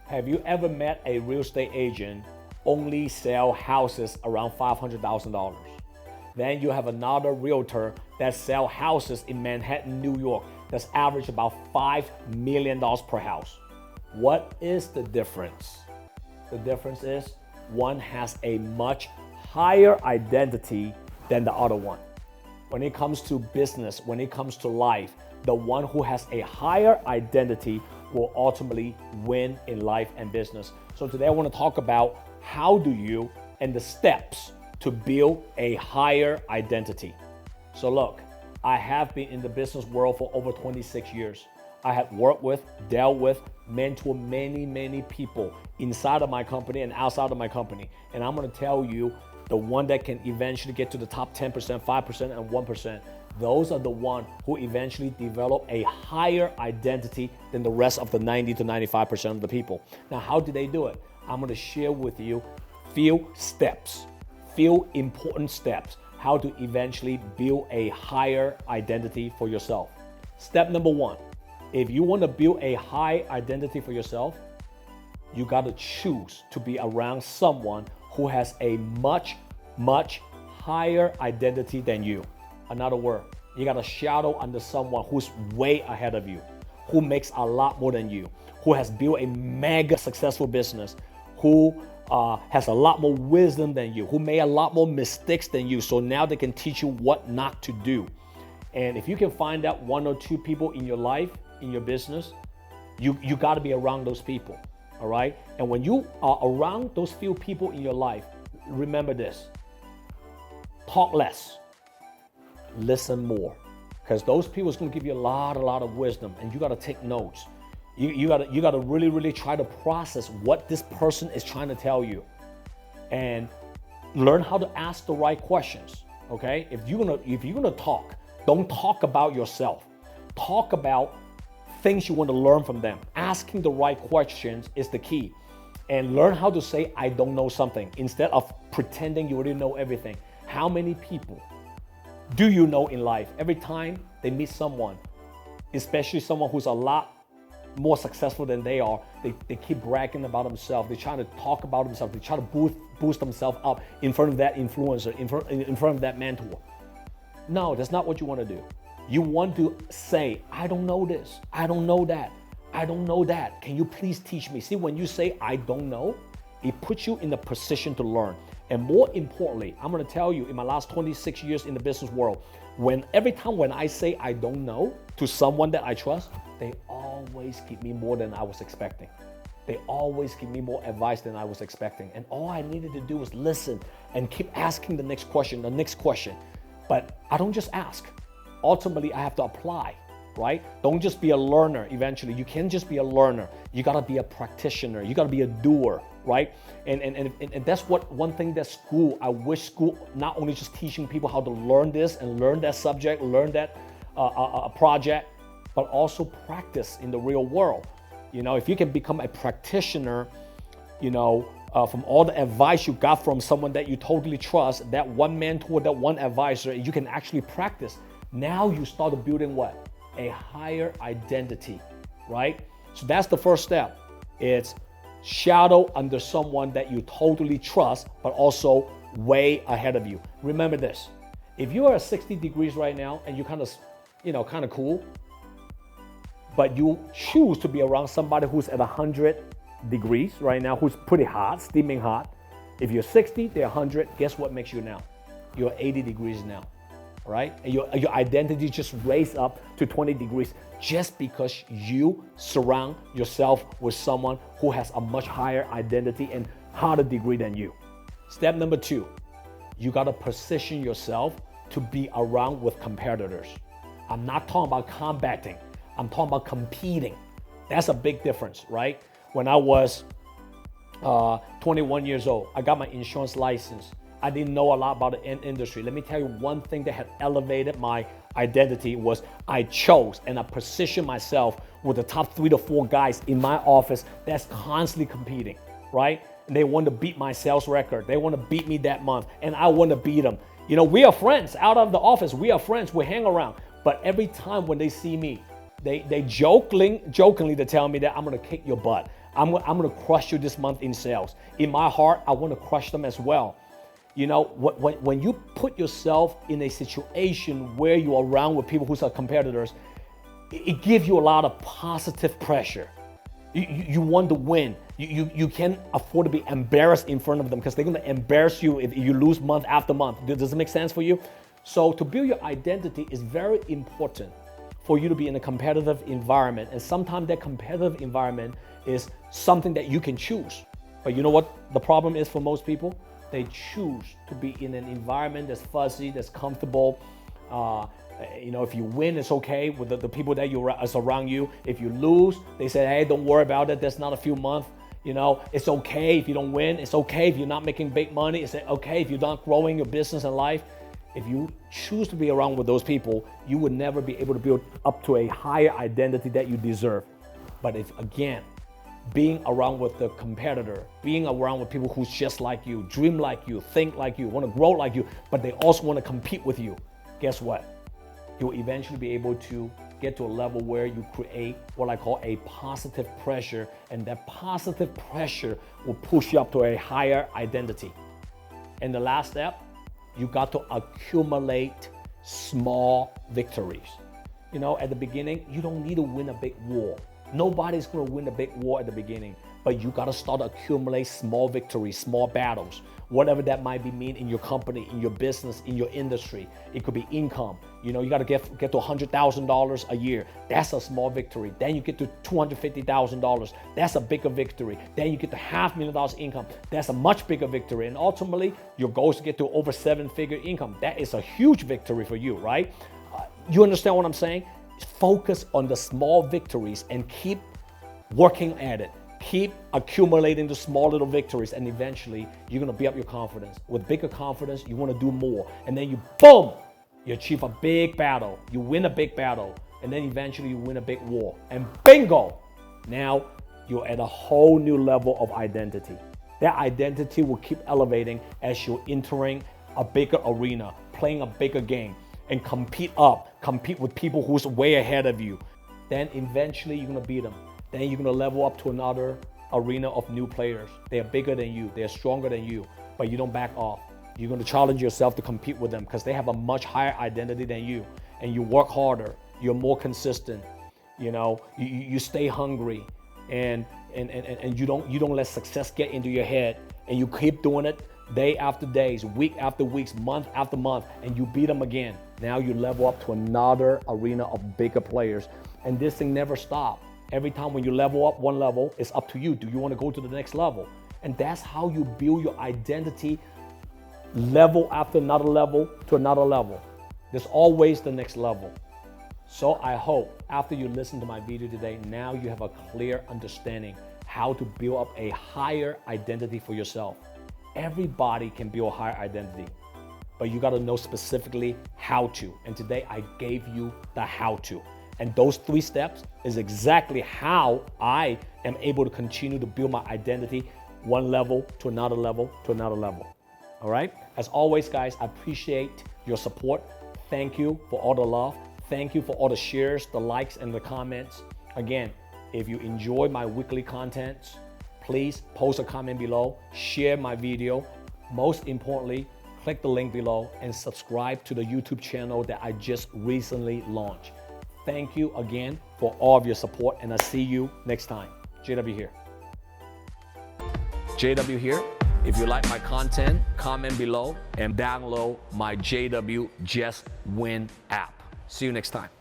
Have you ever met a real estate agent only sell houses around $500,000? Then you have another realtor that sell houses in Manhattan, New York that's average about $5 million per house. What is the difference? The difference is one has a much higher identity than the other one. When it comes to business, when it comes to life, the one who has a higher identity will ultimately win in life and business. So today I want to talk about how do you and the steps to build a higher identity. So look, I have been in the business world for over 26 years. I have worked with, dealt with, mentored many people inside of my company and outside of my company. And I'm going to tell you, the one that can eventually get to the top 10%, 5%, and 1%, those are the one who eventually develop a higher identity than the rest of the 90 to 95% of the people. Now, how do they do it? I'm going to share with you few steps, few important steps, how to eventually build a higher identity for yourself. Step number one, if you want to build a high identity for yourself, you got to choose to be around someone who has a much higher identity than you. Another word, you got to shadow under someone who's way ahead of you, who makes a lot more than you, who has built a mega successful business, who has a lot more wisdom than you, who made a lot more mistakes than you. So now they can teach you what not to do. And if you can find out one or two people in your life, in your business, you got to be around those people. All right. And when you are around those few people in your life, remember this: talk less, listen more, because those people is going to give you a lot of wisdom, and you got to take notes. You got to really try to process what this person is trying to tell you, and learn how to ask the right questions. Okay. If you're gonna talk, don't talk about yourself. Talk about things you want to learn from them. Asking the right questions is the key. And learn how to say, I don't know something, instead of pretending you already know everything. How many people do you know in life, every time they meet someone, especially someone who's a lot more successful than they are, they keep bragging about themselves. They try to talk about themselves. They try to boost themselves up in front of that influencer, in front of that mentor. No, that's not what you want to do. You want to say, I don't know this, I don't know that, I don't know that. Can you please teach me? See, when you say, I don't know, it puts you in a position to learn. And more importantly, I'm going to tell you, in my last 26 years in the business world, every time when I say I don't know to someone that I trust, they always give me more than I was expecting. They always give me more advice than I was expecting. And all I needed to do was listen and keep asking the next question. But I don't just ask. Ultimately, I have to apply, right? Don't just be a learner eventually. You can't just be a learner. You got to be a practitioner. You got to be a doer, right? And that's one thing that I wish school not only just teaching people how to learn this and learn that subject, learn that project, but also practice in the real world. You know, if you can become a practitioner, from all the advice you got from someone that you totally trust, that one mentor, that one advisor, you can actually practice. Now you start building what? A higher identity, right? So that's the first step. It's shadow under someone that you totally trust, but also way ahead of you. Remember this: if you are at 60 degrees right now and you kind of cool, but you choose to be around somebody who's at 100 degrees right now, who's pretty hot, steaming hot. If you're 60, they're 100. Guess what makes you now? You're 80 degrees now. Right? And your identity just raised up to 20 degrees just because you surround yourself with someone who has a much higher identity and harder degree than you. Step number two, you got to position yourself to be around with competitors. I'm not talking about combating. I'm talking about competing. That's a big difference, right? When I was 21 years old, I got my insurance license. I didn't know a lot about the industry. Let me tell you one thing that had elevated my identity was I chose and I positioned myself with the top 3 to 4 guys in my office that's constantly competing, right? And they want to beat my sales record. They want to beat me that month, and I want to beat them. We are friends out of the office. We are friends. We hang around. But every time when they see me, They jokingly they tell me that I'm gonna kick your butt. I'm gonna crush you this month in sales. In my heart, I want to crush them as well. You know, when you put yourself in a situation where you're around with people who are competitors, it gives you a lot of positive pressure. You want to win. You can't afford to be embarrassed in front of them because they're gonna embarrass you if you lose month after month. Does it make sense for you? So to build your identity is very important for you to be in a competitive environment. And sometimes that competitive environment is something that you can choose. But you know what the problem is for most people? They choose to be in an environment that's fuzzy, that's comfortable. You know, if you win, it's okay with the people that are around you. If you lose, they say, hey, don't worry about it. That's not a few months. You know, it's okay if you don't win. It's okay if you're not making big money. It's okay if you're not growing your business and life. If you choose to be around with those people, you would never be able to build up to a higher identity that you deserve. But if, again, being around with the competitor, being around with people who's just like you, dream like you, think like you, want to grow like you, but they also want to compete with you, guess what? You'll eventually be able to get to a level where you create what I call a positive pressure, and that positive pressure will push you up to a higher identity. And the last step, you got to accumulate small victories. You know, at the beginning, you don't need to win a big war. Nobody's gonna win a big war at the beginning, but you gotta start to accumulate small victories, small battles, whatever that might be mean in your company, in your business, in your industry. It could be income. You know, you gotta get to $100,000 a year. That's a small victory. Then you get to $250,000. That's a bigger victory. Then you get to $500,000 income. That's a much bigger victory. And ultimately, your goal is to get to over 7-figure income. That is a huge victory for you, right? You understand what I'm saying? Focus on the small victories and keep working at it. Keep accumulating the small little victories, and eventually you're gonna build up your confidence. With bigger confidence, you wanna do more. And then you, boom, you achieve a big battle. You win a big battle. And then eventually you win a big war. And bingo, now you're at a whole new level of identity. That identity will keep elevating as you're entering a bigger arena, playing a bigger game, and compete with people who's way ahead of you. Then eventually you're gonna beat them. Then you're gonna level up to another arena of new players. They are bigger than you, they are stronger than you, but you don't back off. You're gonna challenge yourself to compete with them because they have a much higher identity than you, and you work harder, you're more consistent, you know, you stay hungry, and you don't let success get into your head, and you keep doing it day after days, week after weeks, month after month, and you beat them again. Now you level up to another arena of bigger players, and this thing never stops. Every time when you level up one level, it's up to you. Do you want to go to the next level? And that's how you build your identity, level after another level to another level. There's always the next level. So I hope after you listen to my video today, now you have a clear understanding how to build up a higher identity for yourself. Everybody can build a higher identity, but you got to know specifically how to. And today I gave you the how to. And those 3 steps is exactly how I am able to continue to build my identity one level to another level to another level. All right? As always, guys, I appreciate your support. Thank you for all the love. Thank you for all the shares, the likes, and the comments. Again, if you enjoy my weekly contents, please post a comment below, share my video. Most importantly, click the link below and subscribe to the YouTube channel that I just recently launched. Thank you again for all of your support, and I'll see you next time. JW here. JW here. If you like my content, comment below and download my JW Just Win app. See you next time.